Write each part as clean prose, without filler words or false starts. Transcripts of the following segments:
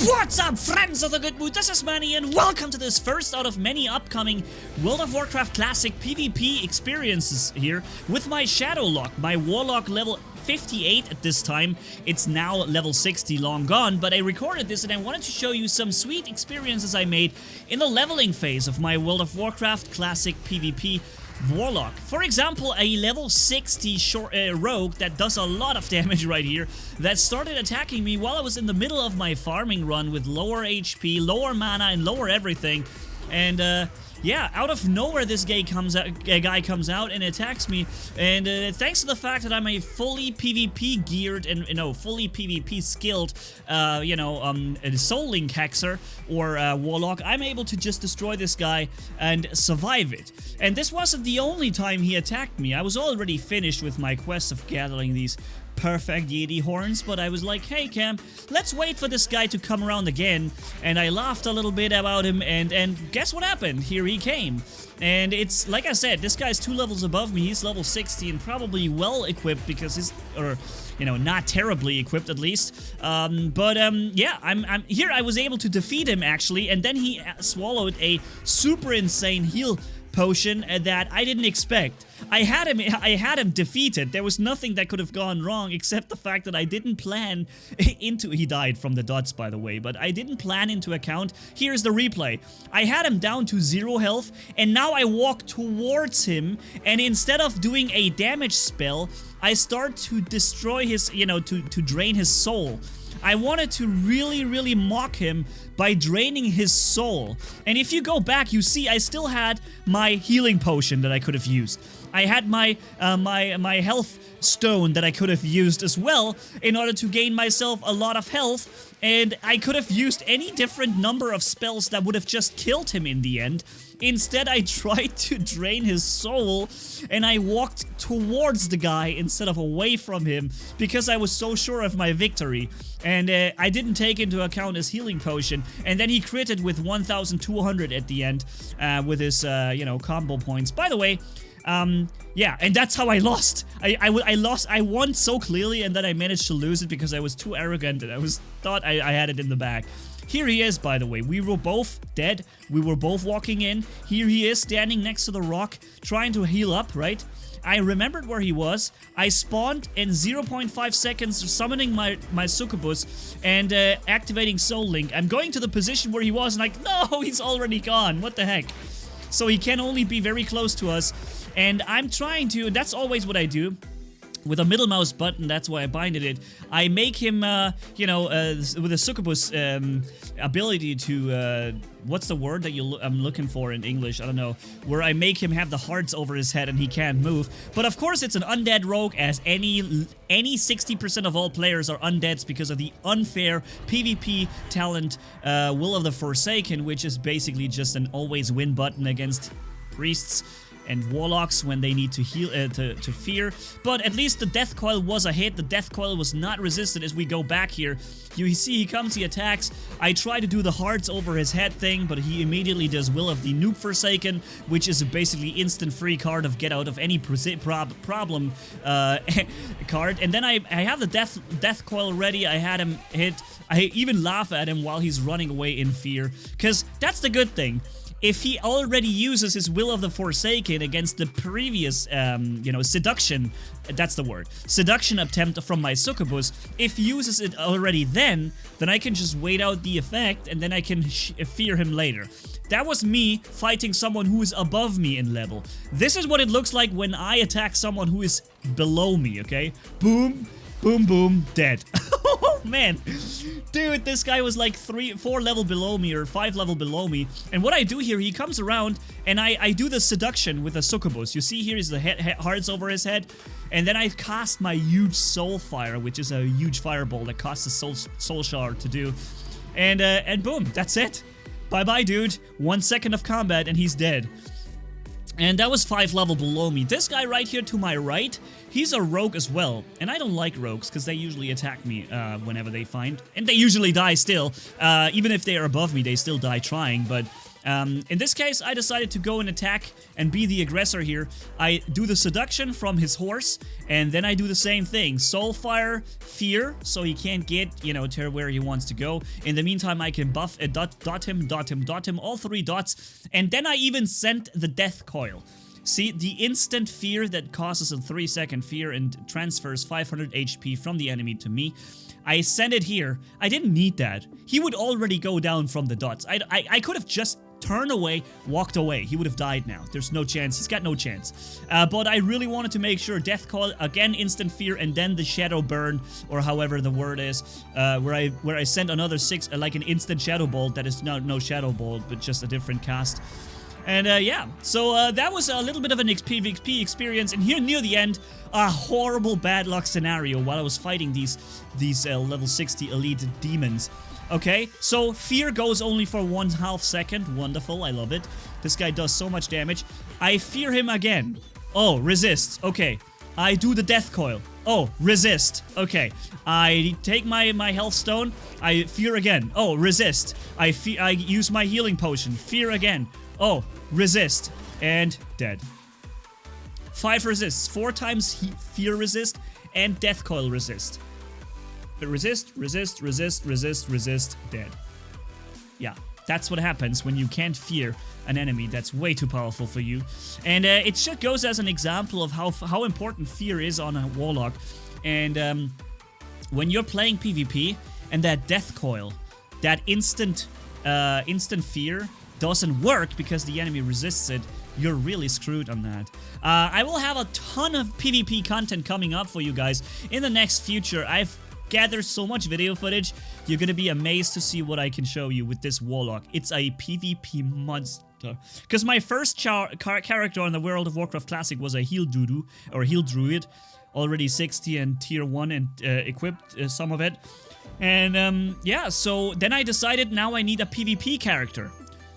What's up, friends of the good mood? This is Manny, and welcome to this first out of many upcoming World of Warcraft Classic PvP experiences here with my Shadowlock, my Warlock level 58 at this time. It's now level 60, long gone, but I recorded this and I wanted to show you some sweet experiences I made in the leveling phase of my World of Warcraft Classic PvP Warlock. For example, a level 60 rogue that does a lot of damage right here that started attacking me while I was in the middle of my farming run with lower HP, lower mana, and lower everything. And yeah, out of nowhere this guy comes out and attacks me, and thanks to the fact that I'm a fully PvP geared and fully PvP skilled Soul Link hexer or Warlock, I'm able to just destroy this guy and survive it. And this wasn't the only time he attacked me. I was already finished with my quest of gathering these perfect Yeti horns, but I was like, hey Cam, let's wait for this guy to come around again. And I laughed a little bit about him, and guess what happened? Here he came. And it's, like I said, this guy's 2 levels above me. He's level 60 and probably well equipped because he's, not terribly equipped at least. Yeah, I'm here. I was able to defeat him actually, and then he swallowed a super insane heal potion that I didn't expect. I had him defeated. There was nothing that could have gone wrong except the fact that I didn't plan into... He died from the dots, by the way, but I didn't plan into account. Here's the replay. I had him down to 0 health, and now I walk towards him, and instead of doing a damage spell, I start to destroy his, to drain his soul. I wanted to really mock him by draining his soul. And if you go back, you see I still had my healing potion that I could have used. I had my my health stone that I could have used as well in order to gain myself a lot of health, and I could have used any different number of spells that would have just killed him in the end. Instead, I tried to drain his soul, and I walked towards the guy instead of away from him because I was so sure of my victory. And I didn't take into account his healing potion, and then he critted with 1,200 at the end with his, combo points. By the way, yeah, and that's how I lost. I won so clearly, and then I managed to lose it because I was too arrogant and I thought I had it in the bag. Here he is, by the way. We were both dead. We were both walking in. Here he is, standing next to the rock, trying to heal up, right? I remembered where he was. I spawned in 0.5 seconds, summoning my succubus and activating Soul Link. I'm going to the position where he was, and like, no, he's already gone. What the heck? So he can only be very close to us. And I'm trying to, that's always what I do. With a middle mouse button, that's why I binded it. I make him, with a succubus ability to, what's the word that I'm looking for in English? I don't know. Where I make him have the hearts over his head and he can't move. But of course, it's an undead rogue, as any 60% of all players are undeads because of the unfair PvP talent Will of the Forsaken, which is basically just an always win button against priests and warlocks when they need to heal, to fear. But at least the death coil was a hit. The death coil was not resisted. As we go back here, you see he comes, he attacks. I try to do the hearts over his head thing, but he immediately does Will of the Noob Forsaken, which is a basically instant free card of get out of any problem card. And then I have the death coil ready. I had him hit. I even laugh at him while he's running away in fear, because that's the good thing. If he already uses his Will of the Forsaken against the previous, seduction, that's the word, seduction attempt from my succubus, if he uses it already then I can just wait out the effect and then I can fear him later. That was me fighting someone who is above me in level. This is what it looks like when I attack someone who is below me, okay? Boom, boom, boom, dead. Oh man, dude, this guy was like 4 level below me or 5 level below me. And what I do here, he comes around and I do the seduction with a succubus. You see here is the hearts over his head, and then I cast my huge soul fire, which is a huge fireball that costs a soul shard to do. And boom, that's it. Bye bye, dude. 1 second of combat and he's dead. And that was 5 level below me. This guy right here to my right, he's a rogue as well. And I don't like rogues, because they usually attack me whenever they find. And they usually die still. Even if they are above me, they still die trying. But In this case, I decided to go and attack and be the aggressor here. I do the seduction from his horse, and then I do the same thing. Soulfire, fear, so he can't get, you know, to where he wants to go. In the meantime, I can buff, dot him, all 3 dots, and then I even sent the death coil. See, the instant fear that causes a 3-second fear and transfers 500 HP from the enemy to me. I sent it here. I didn't need that. He would already go down from the dots. I could have just turned away, walked away. He would have died now. There's no chance. He's got no chance. But I really wanted to make sure Death Coil, again, instant fear, and then the Shadow Burn, or however the word is, where I sent another 6, like an instant Shadow Bolt that is no Shadow Bolt, but just a different cast. And yeah, so that was a little bit of an PvP experience, and here near the end, a horrible bad luck scenario while I was fighting these level 60 elite demons. Okay, so fear goes only for 1/2 second. Wonderful, I love it. This guy does so much damage. I fear him again. Oh, resist. Okay, I do the death coil. Oh, resist. Okay, I take my health stone. I fear again. Oh, resist. I use my healing potion. Fear again. Oh, resist. And dead. 5 resists. 4 times fear resist and death coil resist. But resist, dead. Yeah, that's what happens when you can't fear an enemy that's way too powerful for you. And it just goes as an example of how important fear is on a Warlock. And when you're playing PvP and that death coil, that instant fear doesn't work because the enemy resists it, you're really screwed on that. I will have a ton of PvP content coming up for you guys in the next future. I've gathered so much video footage, you're gonna be amazed to see what I can show you with this Warlock. It's a PvP monster. Because my first character on the World of Warcraft Classic was a heal Dudu, or heal Druid, already 60 and tier 1 and equipped some of it. And yeah, so then I decided now I need a PvP character.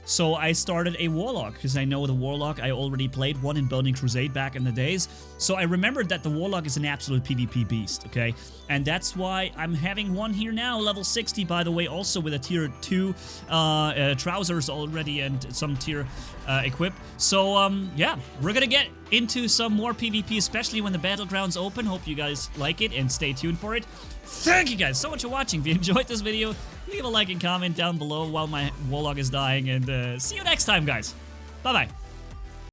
So I started a Warlock, because I know the Warlock, I already played one in Burning Crusade back in the days. So I remembered that the Warlock is an absolute PvP beast, okay? And that's why I'm having one here now, level 60, by the way, also with a tier 2 trousers already and some tier equipped. So, yeah, we're gonna get into some more PvP, especially when the Battlegrounds open. Hope you guys like it and stay tuned for it. Thank you guys so much for watching. If you enjoyed this video, leave a like and comment down below while my Warlock is dying, and see you next time, guys. Bye-bye.